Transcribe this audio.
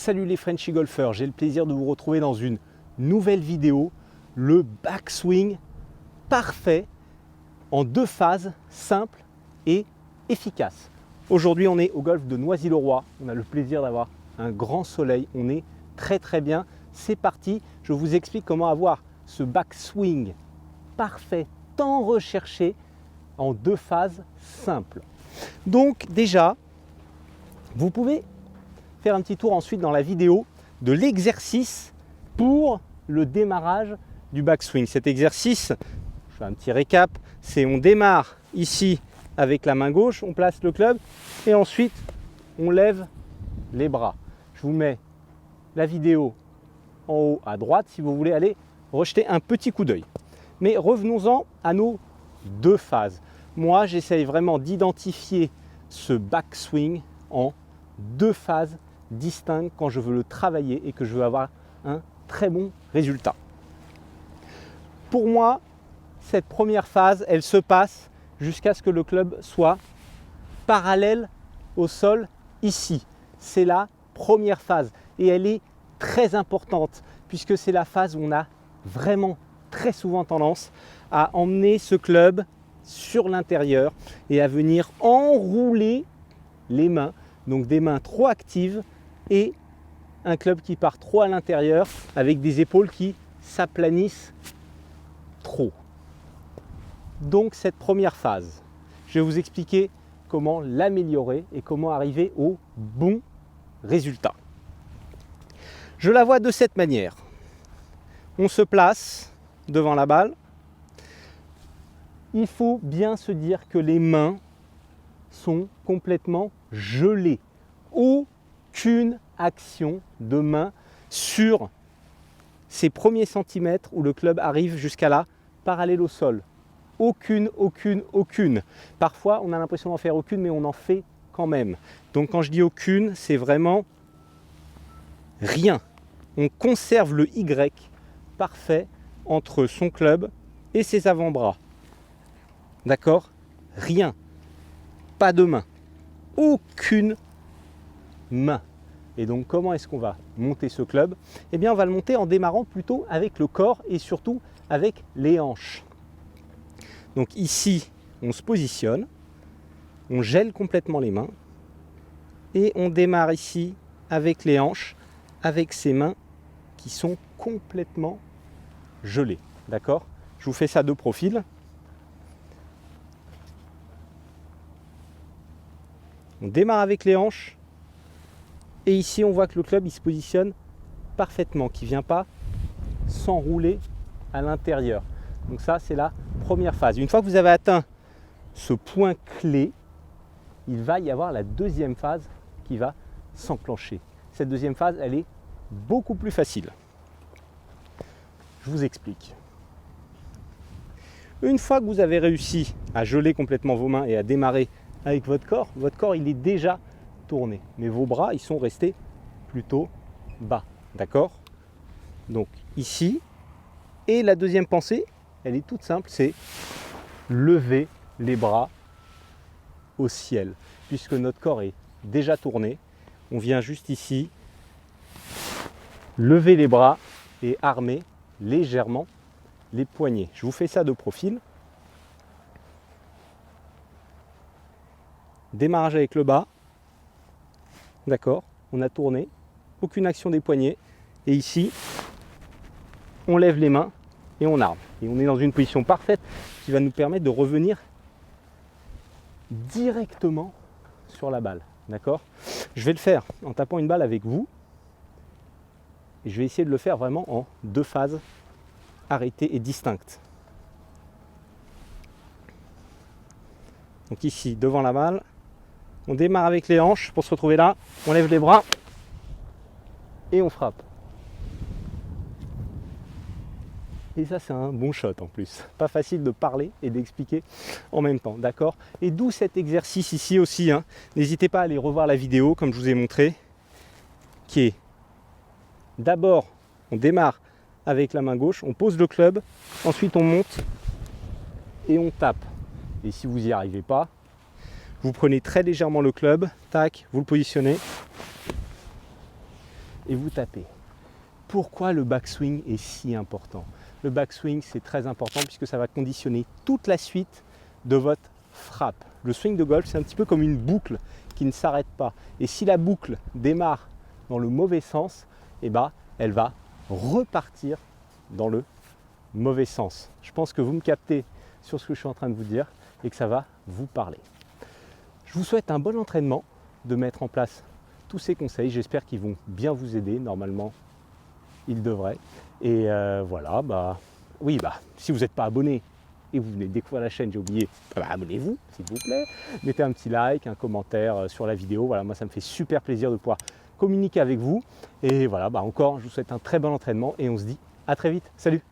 Salut les Frenchy golfeurs, j'ai le plaisir de vous retrouver dans une nouvelle vidéo, le backswing parfait en deux phases, simple et efficace. Aujourd'hui on est au golf de Noisy-le-Roi, on a le plaisir d'avoir un grand soleil, on est très bien. C'est parti, je vous explique comment avoir ce backswing parfait, tant recherché en deux phases simples. Donc déjà, vous pouvez faire un petit tour ensuite dans la vidéo de l'exercice pour le démarrage du backswing. Cet exercice, je fais un petit récap, c'est on démarre ici avec la main gauche, on place le club et ensuite on lève les bras. Je vous mets la vidéo en haut à droite si vous voulez aller rejeter un petit coup d'œil. Mais revenons-en à nos deux phases. Moi, j'essaye vraiment d'identifier ce backswing en deux phases distinctes quand je veux le travailler et que je veux avoir un très bon résultat. Pour moi, cette première phase, elle se passe jusqu'à ce que le club soit parallèle au sol ici. C'est la première phase et elle est très importante puisque c'est la phase où on a vraiment très souvent tendance à emmener ce club sur l'intérieur et à venir enrouler les mains, donc des mains trop actives et un club qui part trop à l'intérieur avec des épaules qui s'aplanissent trop. Donc cette première phase, je vais vous expliquer comment l'améliorer et comment arriver au bon résultat. Je la vois de cette manière. On se place devant la balle. Il faut bien se dire que les mains sont complètement gelées. Aucune action de main sur ces premiers centimètres où le club arrive jusqu'à là, parallèle au sol. Aucune. Parfois, on a l'impression d'en faire aucune, mais on en fait quand même. Donc quand je dis aucune, c'est vraiment rien. On conserve le Y parfait entre son club et ses avant-bras. D'accord? Rien. Pas de main. Aucune main. Et donc comment est-ce qu'on va monter ce club? Eh bien on va le monter en démarrant plutôt avec le corps et surtout avec les hanches. Donc ici, on se positionne, on gèle complètement les mains et on démarre ici avec les hanches, avec ses mains qui sont complètement gelées. D'accord? Je vous fais ça de profil. On démarre avec les hanches et ici on voit que le club il se positionne parfaitement, qui ne vient pas s'enrouler à l'intérieur. Donc ça c'est la première phase. Une fois que vous avez atteint ce point clé, il va y avoir la deuxième phase qui va s'enclencher. Cette deuxième phase elle est beaucoup plus facile. Je vous explique. Une fois que vous avez réussi à geler complètement vos mains et à démarrer avec votre corps il est déjà tourné. Mais vos bras, ils sont restés plutôt bas. D'accord? Donc ici, et la deuxième pensée, elle est toute simple, c'est lever les bras au ciel. Puisque notre corps est déjà tourné, on vient juste ici, lever les bras et armer légèrement les poignets. Je vous fais ça de profil. Démarrage avec le bas, d'accord, on a tourné, aucune action des poignets, et ici, on lève les mains et on arme. Et on est dans une position parfaite qui va nous permettre de revenir directement sur la balle, d'accord. Je vais le faire en tapant une balle avec vous, et je vais essayer de le faire vraiment en deux phases arrêtées et distinctes. Donc ici, devant la balle, on démarre avec les hanches pour se retrouver là, on lève les bras et on frappe. Et ça c'est un bon shot en plus. Pas facile de parler et d'expliquer en même temps, d'accord? Et d'où cet exercice ici aussi, hein. N'hésitez pas à aller revoir la vidéo comme je vous ai montré, qui est d'abord on démarre avec la main gauche, on pose le club, ensuite on monte et on tape. Et si vous n'y arrivez pas, vous prenez très légèrement le club, tac, vous le positionnez et vous tapez. Pourquoi le backswing est si important? Le backswing, c'est très important puisque ça va conditionner toute la suite de votre frappe. Le swing de golf, c'est un petit peu comme une boucle qui ne s'arrête pas. Et si la boucle démarre dans le mauvais sens, eh ben, elle va repartir dans le mauvais sens. Je pense que vous me captez sur ce que je suis en train de vous dire et que ça va vous parler. Je vous souhaite un bon entraînement, de mettre en place tous ces conseils. J'espère qu'ils vont bien vous aider. Normalement, ils devraient. Et voilà, si vous n'êtes pas abonné et vous venez de découvrir la chaîne, j'ai oublié, abonnez-vous, s'il vous plaît. Mettez un petit like, un commentaire sur la vidéo. Voilà, moi, ça me fait super plaisir de pouvoir communiquer avec vous. Et voilà, encore, je vous souhaite un très bon entraînement et on se dit à très vite. Salut!